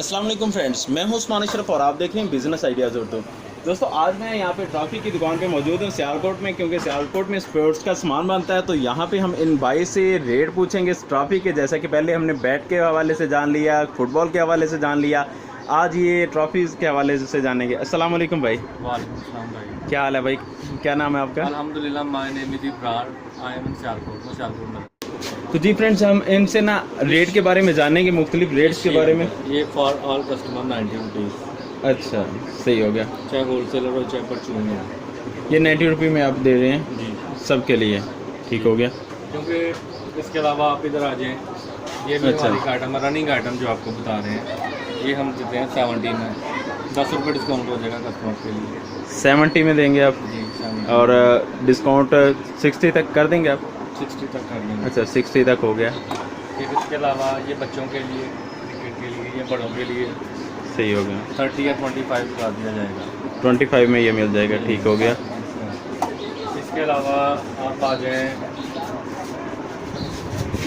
अस्सलाम वालेकुम फ्रेंड्स, मैं हूं उस्मान अशरफ और आप देख रहे हैं बिज़नेस आइडियाज़ उर्दू। दोस्तों, आज मैं यहां पे ट्रॉफ़ी की दुकान पे मौजूद हूं सियालकोट में, क्योंकि सियालकोट में स्पोर्ट्स का सामान बनता है। तो यहां पे हम इन भाई से रेट पूछेंगे इस ट्रॉफ़ी के। जैसा कि पहले हमने बैट के हवाले से जान लिया, फुटबॉल के हवाले से जान लिया, आज ये ट्रॉफ़ीज़ के हवाले से जानेंगे। अस्सलाम वालेकुम भाई। वालेकुम अस्सलाम भाई। क्या हाल है भाई? क्या नाम है आपका? अल्हम्दुलिल्लाह, my name is Ibrar, I am in Sialkot में। तो जी फ्रेंड्स, हम इनसे ना रेट के बारे में जानेंगे, मुख्तलिफ रेट्स के बारे में। ये फॉर ऑल कस्टमर 90 रुपीज़, अच्छा, सही हो गया। चाहे होलसेलर हो चाहे परचून हो। ये 90 रुपये में आप दे रहे हैं जी, सबके लिए, ठीक हो गया। क्योंकि इसके अलावा आप इधर आ जाएँ, ये भी अच्छा। हमारी आइटम है, रनिंग आइटम जो आपको बता रहे हैं, ये हम देते हैं 70 में, 10 रुपये डिस्काउंट हो जाएगा कस्टमर के लिए। 70 में देंगे आप? जी 70। और डिस्काउंट 60 तक कर देंगे आप? 60 तक कर देंगे। अच्छा, 60 तक हो गया। फिर इसके अलावा ये बच्चों के लिए, क्रिकेट के लिए, ये बड़ों के लिए सही हो गया। 30 या 25 कर दिया जाएगा। 25 में ये मिल जाएगा, ठीक हो गया। इसके अलावा आप आ जाएँ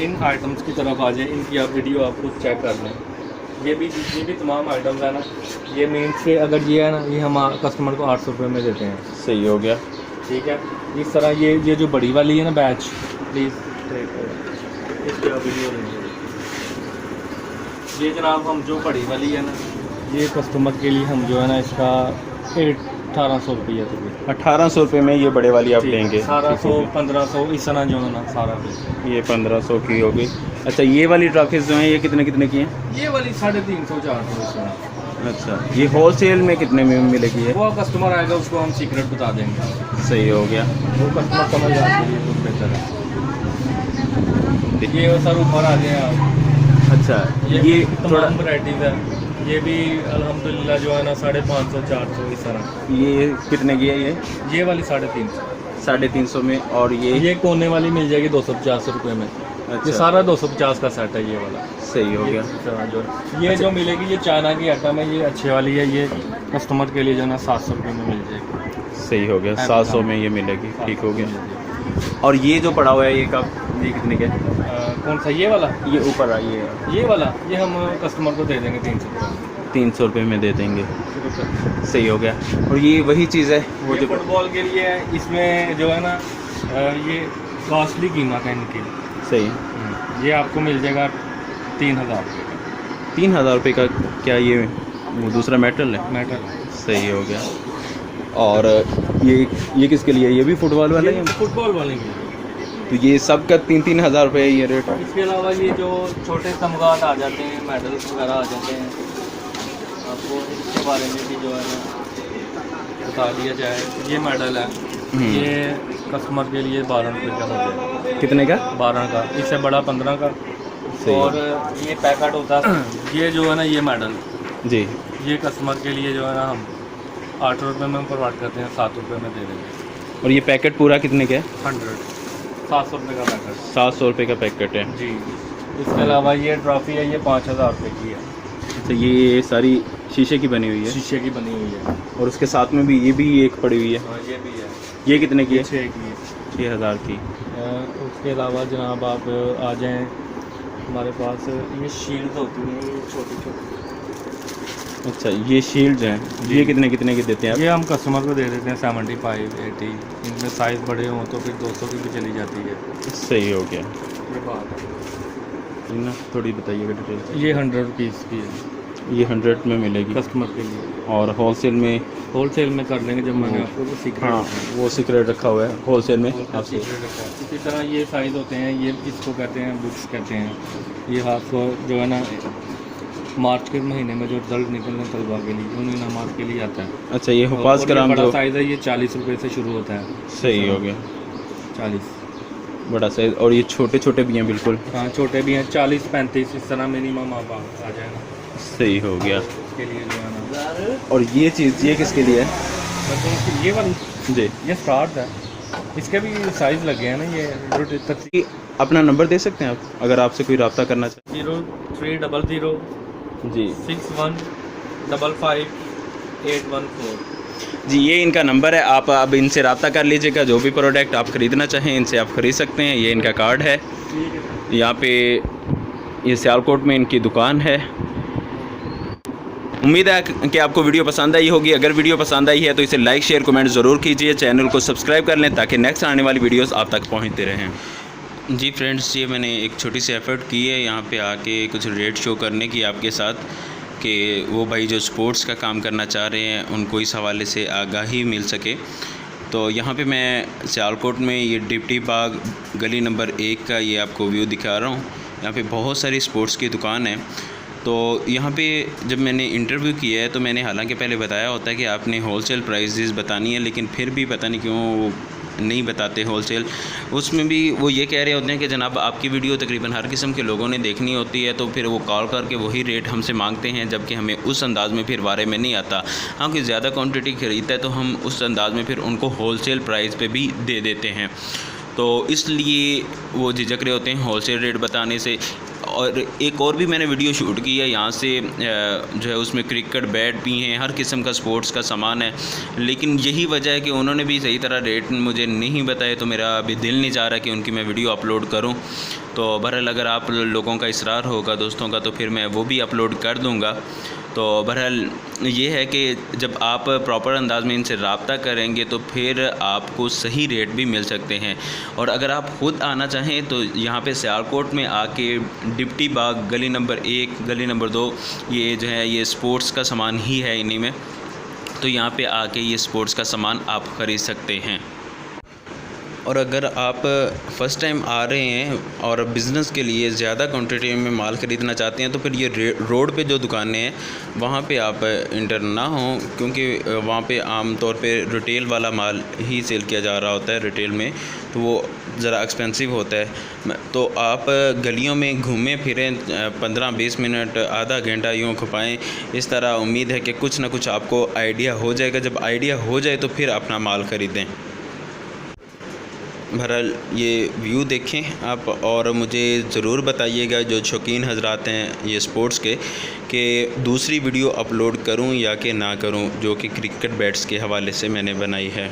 इन आइटम्स की तरफ आ जाएँ, इनकी आप वीडियो आप खुद चेक कर लें। ये भी तमाम आइटम्स है ना, ये मेन से अगर ये है ना, ये हम कस्टमर को 800 रुपये में देते हैं। सही हो गया। ठीक है, इस तरह ये जो बड़ी वाली है ना बैच, प्लीज़ इसकी आप वीडियो लेंगे। ये जनाब हम जो बड़ी वाली है ना, ये कस्टमर के लिए हम जो है ना इसका 1800 रुपये तो 1800 रुपये में ये बड़े वाली आप लेंगे? 1800 1500 इस तरह जो है ना सारा ये 1500 की होगी। अच्छा, ये वाली ट्रॉफीज़ जो हैं ये कितने कितने की हैं? ये वाली 350 400 इस तरह। अच्छा, ये होलसेल में कितने में मिलेगी ये? वो कस्टमर आएगा उसको हम सीक्रेट बता देंगे। सही हो गया। वो कस्टमर समझ जाते हैं, कुछ बेहतर है। ये सर ऊपर आ जाए आप। अच्छा, ये थोड़ा तमाम वैराइटीज़ है, ये भी अल्हम्दुलिल्लाह जो है ना 550 400 इस तरह। ये कितने की है ये वाली 350, 350 में। और ये कोने वाली मिल जाएगी 250 रुपये में। अच्छा, ये सारा 250 का सेट है ये वाला। सही हो गया। ये जो मिलेगी ये चाइना की आइटम है, ये अच्छे वाली है, ये कस्टमर के लिए जो है ना 700 रुपये में मिल जाएगी। सही हो गया, 700 में ये मिलेगी, ठीक हो गया। और ये जो पड़ा हुआ है ये कब, ये कितने के? कौन सा ये वाला? ये ऊपर ये वाला ये हम कस्टमर को दे देंगे 300 रुपये। 300 रुपये में दे देंगे, सही हो गया। और ये वही चीज़ है वो जो फुटबॉल के लिए है, इसमें जो है ना ये कॉस्टली कीमत है इनकी। सही। ये आपको मिल जाएगा 3000 रुपये का। 3000 रुपये का? क्या ये वो दूसरा मेटल है? मेटल। सही हो गया। और ये किसके लिए? ये भी फुटबॉल वाला है? फुटबॉल वाले के लिए। तो ये सब का 3-3000 रुपये ये रेट? इसके अलावा ये जो छोटे तमगात आ जाते हैं, मेडल्स वगैरह आ जाते हैं, आपको इसके बारे में भी जो है ना बता दिया जाए। ये मेडल है, ये कस्टमर के लिए 12 रुपये का हो जाएगा। कितने का? 12 का, इससे बड़ा 15 का। और ये पैकेट होता है, ये जो है ना ये मेडल जी, ये कस्टमर के लिए जो है ना हम 8 रुपये में प्रोवाइड करते हैं, 7 रुपये में दे देंगे। और ये पैकेट पूरा कितने का है? 700 रुपये का पैकेट। 700 रुपये का पैकेट है जी। इसके अलावा ये ट्रॉफ़ी है, ये 5000 रुपये की है। तो ये सारी शीशे की बनी हुई है? शीशे की बनी हुई है। और उसके साथ में भी ये भी एक पड़ी हुई है? हाँ, ये भी है। ये कितने की है? 6 की है। 6000 की। उसके अलावा जनाब आप आ जाएं, हमारे पास ये शील्ड होती हैं, ये छोटी छोटी। अच्छा, ये शील्ड्स हैं, ये कितने कितने की देते हैं आप? ये हम कस्टमर को दे देते हैं 75 80। इनमें साइज़ बड़े हों तो फिर 200 की भी चली जाती है। सही हो गया। ये बात है ना, थोड़ी बताइएगा डिटेल से। ये 100 रुपीज़ की है, ये 100 में मिलेगी कस्टमर के लिए। और होलसेल में? होलसेल में कर लेंगे जब मैंने आपको वो सीक्रेट। हाँ, वो सीक्रेट रखा हुआ है होलसेल में आपसे। सीक्रेट रखा है। इसी तरह ये साइज़ होते हैं, ये इसको कहते हैं बुक्स कहते हैं। ये हाफ जो है ना मार्च के महीने में जो रिजल्ट निकलने तलबा के लिए, उन इनामात के लिए आता है। अच्छा, ये हुफाज कराम बड़ा जो साइज़ है, ये 40 रुपये से शुरू होता है। सही हो गया, 40 बड़ा साइज। और ये छोटे छोटे भी हैं बिल्कुल? हाँ, छोटे भी हैं, 40 35 इस तरह मिनिमम आप आ जाएगा। सही हो गया। इसके लिए जो है ना। और ये चीज़ ये किसके लिए है? ये वाली जी, ये स्टार्ट है, इसके भी साइज़ लगे हैं ना। ये अपना नंबर दे सकते हैं आप, अगर आपसे कोई रब्ता करना चाहे? 0300 जी 6155 814। जी, ये इनका नंबर है। आप अब इनसे रब्ता कर लीजिएगा। जो भी प्रोडक्ट आप ख़रीदना चाहें इनसे आप ख़रीद सकते हैं। ये इनका कार्ड है। यहाँ पे ये सियालकोट में इनकी दुकान है। उम्मीद है कि आपको वीडियो पसंद आई होगी। अगर वीडियो पसंद आई है तो इसे लाइक शेयर कमेंट ज़रूर कीजिए, चैनल को सब्सक्राइब कर लें ताकि नेक्स्ट आने वाली वीडियोस आप तक पहुंचते रहें। जी फ्रेंड्स, ये मैंने एक छोटी सी एफ़र्ट की है यहाँ पे आके कुछ रेट शो करने की आपके साथ, कि वो भाई जो स्पोर्ट्स का काम करना चाह रहे हैं उनको इस हवाले से आगाही मिल सके। तो यहाँ पे मैं सियालकोट में ये डिप्टी बाग गली नंबर 1 का ये आपको व्यू दिखा रहा हूँ। यहाँ पे बहुत सारी स्पोर्ट्स की दुकान है। तो यहाँ पे जब मैंने इंटरव्यू किया है तो मैंने हालांकि पहले बताया होता है कि आपने होलसेल प्राइसेस बतानी है, लेकिन फिर भी पता नहीं क्यों नहीं बताते होलसेल। उसमें भी वो ये कह रहे होते हैं कि जनाब आपकी वीडियो तकरीबन हर किस्म के लोगों ने देखनी होती है, तो फिर वो कॉल करके वही रेट हमसे मांगते हैं, जबकि हमें उस अंदाज़ में फिर बारे में नहीं आता। हाँ, कोई ज़्यादा क्वांटिटी ख़रीदता है तो हम उस अंदाज़ में फिर उनको होलसेल प्राइस पे भी दे देते हैं। तो इसलिए वो झिझक रहे होते हैं होलसेल रेट बताने से। और एक और भी मैंने वीडियो शूट की है यहाँ से, जो है उसमें क्रिकेट बैट भी हैं, हर किस्म का स्पोर्ट्स का सामान है, लेकिन यही वजह है कि उन्होंने भी सही तरह रेट मुझे नहीं बताए, तो मेरा अभी दिल नहीं चाह रहा कि उनकी मैं वीडियो अपलोड करूं। तो बहरहाल अगर आप लोगों का इसरार होगा दोस्तों का तो फिर मैं वो भी अपलोड कर दूंगा। तो बहरहाल ये है कि जब आप प्रॉपर अंदाज़ में इनसे रब्ता करेंगे तो फिर आपको सही रेट भी मिल सकते हैं। और अगर आप ख़ुद आना चाहें तो यहाँ पे सियालकोट में आके डिप्टी बाग गली नंबर 1 गली नंबर 2 ये जो है ये स्पोर्ट्स का सामान ही है इन्हीं में, तो यहाँ पे आके ये स्पोर्ट्स का सामान आप ख़रीद सकते हैं। और अगर आप फ़र्स्ट टाइम आ रहे हैं और बिज़नेस के लिए ज़्यादा क्वांटिटी में माल ख़रीदना चाहते हैं तो फिर ये रोड पे जो दुकानें हैं वहाँ पे आप इंटर ना हों, क्योंकि वहाँ पे आम तौर पे रिटेल वाला माल ही सेल किया जा रहा होता है रिटेल में, तो वो ज़रा एक्सपेंसिव होता है। तो आप गलियों में घूमें फिरें 15-20 मिनट आधा घंटा यूँ खपाएँ, इस तरह उम्मीद है कि कुछ ना कुछ आपको आइडिया हो जाएगा। जब आइडिया हो जाए तो फिर अपना माल ख़रीदें। बहरहाल ये व्यू देखें आप और मुझे ज़रूर बताइएगा जो शौकीन हजरात हैं ये स्पोर्ट्स के, कि दूसरी वीडियो अपलोड करूं या कि ना करूं जो कि क्रिकेट बैट्स के हवाले से मैंने बनाई है।